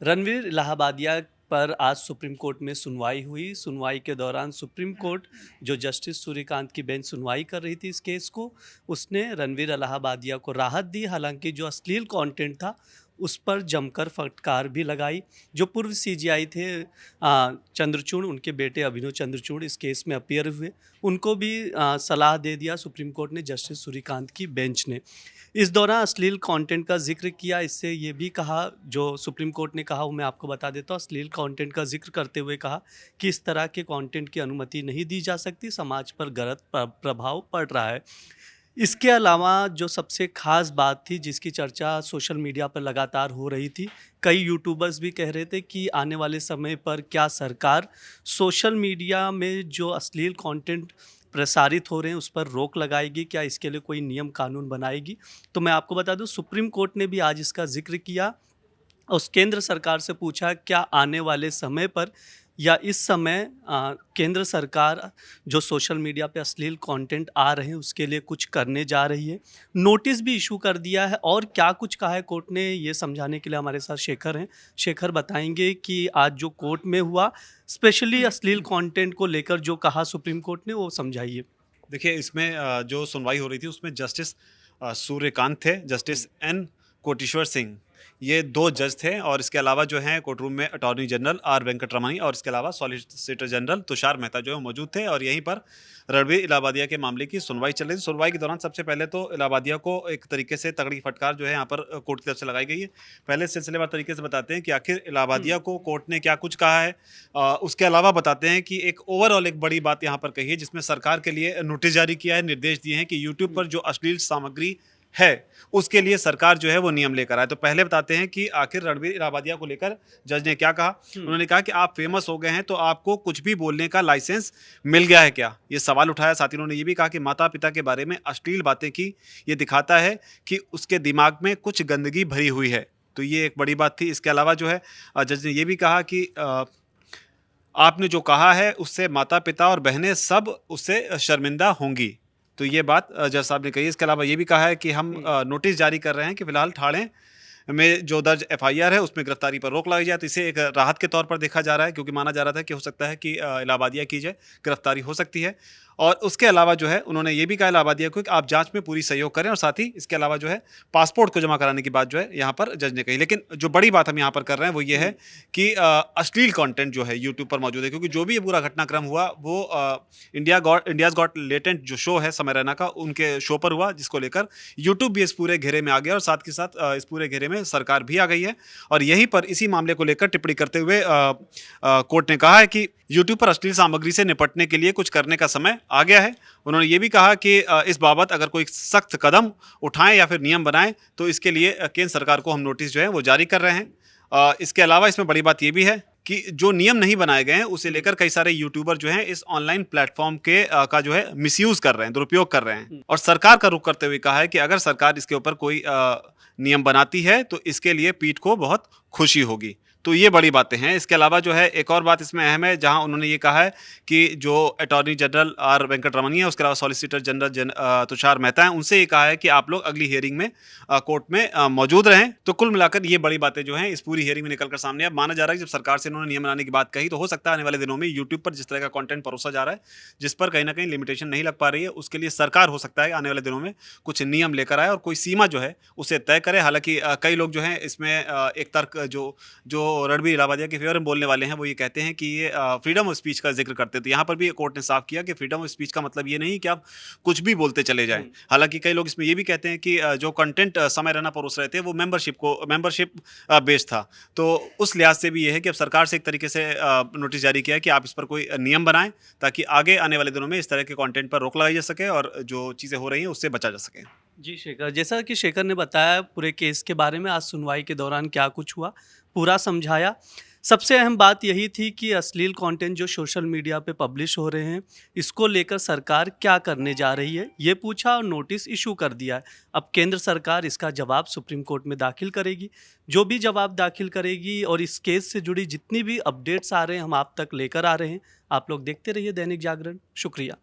रणवीर इलाहाबादिया पर आज supreme court में सुनवाई हुई। सुनवाई के दौरान सुप्रीम कोर्ट जो जस्टिस सूर्यकांत की बेंच सुनवाई कर रही थी इस केस को, उसने रणवीर इलाहाबादिया को राहत दी। हालांकि जो अश्लील कंटेंट था उस पर जमकर फटकार भी लगाई। जो पूर्व सीजीआई थे चंद्रचूड़, उनके बेटे अभिनव चंद्रचूड़ इस केस में अपीयर हुए, उनको भी सलाह दे दिया सुप्रीम कोर्ट ने, जस्टिस सूर्यकांत की बेंच ने। इस दौरान अश्लील कंटेंट का जिक्र किया। इससे ये भी कहा, जो सुप्रीम कोर्ट ने कहा वो मैं आपको बता देता हूँ। अश्लील कंटेंट का जिक्र करते हुए कहा कि इस तरह के कंटेंट की अनुमति नहीं दी जा सकती, समाज पर गलत प्रभाव पड़ रहा है। इसके अलावा जो सबसे खास बात थी जिसकी चर्चा सोशल मीडिया पर लगातार हो रही थी, कई यूट्यूबर्स भी कह रहे थे कि आने वाले समय पर क्या सरकार सोशल मीडिया में जो अश्लील कंटेंट प्रसारित हो रहे हैं उस पर रोक लगाएगी, क्या इसके लिए कोई नियम कानून बनाएगी। तो मैं आपको बता दूं, सुप्रीम कोर्ट ने भी आज इसका जिक्र किया और केंद्र सरकार से पूछा क्या आने वाले समय पर या इस समय केंद्र सरकार जो सोशल मीडिया पे अश्लील कंटेंट आ रहे हैं उसके लिए कुछ करने जा रही है। नोटिस भी इशू कर दिया है और क्या कुछ कहा है कोर्ट ने, ये समझाने के लिए हमारे साथ शेखर हैं। शेखर बताएंगे कि आज जो कोर्ट में हुआ, स्पेशली अश्लील कंटेंट को लेकर जो कहा सुप्रीम कोर्ट ने, वो समझाइए। देखिए, इसमें जो सुनवाई हो रही थी उसमें जस्टिस सूर्यकांत थे, जस्टिस एन कोटेश्वर सिंह, ये 2 जज थे। और इसके अलावा जो हैं कोर्ट रूम में अटॉर्नी जनरल आर वेंकटरमणी और इसके अलावा सॉलिसिटर जनरल तुषार मेहता जो है मौजूद थे। और यहीं पर रणवीर इलाहाबादिया के मामले की सुनवाई चल रही थी। सुनवाई के दौरान सबसे पहले तो इलाहाबादिया को एक तरीके से तगड़ी फटकार जो है यहाँ पर कोर्ट की तरफ से लगाई गई है। पहले सिलसिलेवार तरीके से बताते हैं कि आखिर इलाहाबादिया को कोर्ट ने क्या कुछ कहा है। उसके अलावा बताते हैं कि एक ओवरऑल एक बड़ी बात यहाँ पर कही है जिसमें सरकार के लिए नोटिस जारी किया है, निर्देश दिए हैं कि यूट्यूब पर जो अश्लील सामग्री है उसके लिए सरकार जो है वो नियम लेकर आए। तो पहले बताते हैं कि आखिर रणवीर इलाहाबादिया को लेकर जज ने क्या कहा। उन्होंने कहा कि आप फेमस हो गए हैं तो आपको कुछ भी बोलने का लाइसेंस मिल गया है क्या, ये सवाल उठाया। साथ ही उन्होंने ये भी कहा कि माता पिता के बारे में अश्लील बातें की, ये दिखाता है कि उसके दिमाग में कुछ गंदगी भरी हुई है। तो ये एक बड़ी बात थी। इसके अलावा जो है जज ने ये भी कहा कि आपने जो कहा है उससे माता पिता और बहनें सब उससे शर्मिंदा होंगी। तो ये बात जज साहब ने कही। इसके अलावा ये भी कहा है कि हम नोटिस जारी कर रहे हैं कि फिलहाल ठाणे में जो दर्ज एफआईआर है उसमें गिरफ्तारी पर रोक लगाई जाए। तो इसे एक राहत के तौर पर देखा जा रहा है, क्योंकि माना जा रहा था कि हो सकता है कि इलाहाबादिया की जाए, गिरफ्तारी हो सकती है। और उसके अलावा जो है उन्होंने ये भी कहा इलाहाबादिया को कि आप जांच में पूरी सहयोग करें, और साथ ही इसके अलावा जो है पासपोर्ट को जमा कराने की बात जो है यहाँ पर जज ने कही। लेकिन जो बड़ी बात हम यहाँ पर कर रहे हैं वो ये है कि अश्लील कंटेंट जो है यूट्यूब पर मौजूद है, क्योंकि जो भी ये पूरा घटनाक्रम हुआ वो इंडियाज गॉट लेटेंट जो शो है समय रैना का, उनके शो पर हुआ, जिसको लेकर यूट्यूब भी इस पूरे घेरे में आ गया और साथ के साथ इस पूरे घेरे में सरकार भी आ गई है। और यहीं पर इसी मामले को लेकर टिप्पणी करते हुए कोर्ट ने कहा है कि यूट्यूब पर अश्लील सामग्री से निपटने के लिए कुछ करने का समय आ गया है। उन्होंने ये भी कहा कि इस बाबत अगर कोई सख्त कदम उठाएं या फिर नियम बनाएं तो इसके लिए केंद्र सरकार को हम नोटिस जो है वो जारी कर रहे हैं। इसके अलावा इसमें बड़ी बात ये भी है कि जो नियम नहीं बनाए गए हैं उसे लेकर कई सारे यूट्यूबर जो हैं इस ऑनलाइन प्लेटफॉर्म के का जो है मिसयूज कर रहे हैं, दुरुपयोग कर रहे हैं। और सरकार का रुख करते हुए कहा है कि अगर सरकार इसके ऊपर कोई नियम बनाती है तो इसके लिए पीठ को बहुत खुशी होगी। तो ये बड़ी बातें हैं। इसके अलावा जो है एक और बात इसमें अहम है, जहां उन्होंने ये कहा है कि जो अटॉर्नी जनरल आर वेंकटरमणी है, उसके अलावा सॉलिसिटर जनरल तुषार मेहता हैं, उनसे ये कहा है कि आप लोग अगली हियरिंग में कोर्ट में मौजूद रहें। तो कुल मिलाकर ये बड़ी बातें जो हैं इस पूरी हियरिंग में निकलकर सामने। अब माना जा रहा है कि जब सरकार से इन्होंने नियम बनाने की बात कही तो हो सकता है आने वाले दिनों में यूट्यूब पर जिस तरह का कंटेंट परोसा जा रहा है, जिस पर कहीं ना कहीं लिमिटेशन नहीं लग पा रही है, उसके लिए सरकार हो सकता है आने वाले दिनों में कुछ नियम लेकर आए और कोई सीमा जो है उसे तय करे। हालांकि कई लोग जो हैं इसमें एक तर्क जो जो रणवीर इलाहाबादिया के फेवर में बोलने वाले हैं वो ये कहते हैं कि ये फ्रीडम ऑफ स्पीच का जिक्र करते हैं। तो यहाँ पर भी कोर्ट ने साफ किया कि फ्रीडम ऑफ स्पीच का मतलब ये नहीं कि आप कुछ भी बोलते चले जाएं। हालांकि कई लोग इसमें ये भी कहते हैं कि जो कंटेंट समय रैना परोस रहे थे वो मेंबरशिप बेस्ड था। तो उस लिहाज से भी ये है कि अब सरकार से एक तरीके से नोटिस जारी किया है कि आप इस पर कोई नियम बनाएं ताकि आगे आने वाले दिनों में इस तरह के कंटेंट पर रोक लगाई जा सके और जो चीज़ें हो रही हैं उससे बचा जा सके। जी शेखर, जैसा कि शेखर ने बताया पूरे केस के बारे में, आज सुनवाई के दौरान क्या कुछ हुआ पूरा समझाया। सबसे अहम बात यही थी कि अश्लील कंटेंट जो सोशल मीडिया पे पब्लिश हो रहे हैं इसको लेकर सरकार क्या करने जा रही है ये पूछा और नोटिस इशू कर दिया है। अब केंद्र सरकार इसका जवाब सुप्रीम कोर्ट में दाखिल करेगी। जो भी जवाब दाखिल करेगी और इस केस से जुड़ी जितनी भी अपडेट्स आ रहे हैं हम आप तक लेकर आ रहे हैं। आप लोग देखते रहिए दैनिक जागरण। शुक्रिया।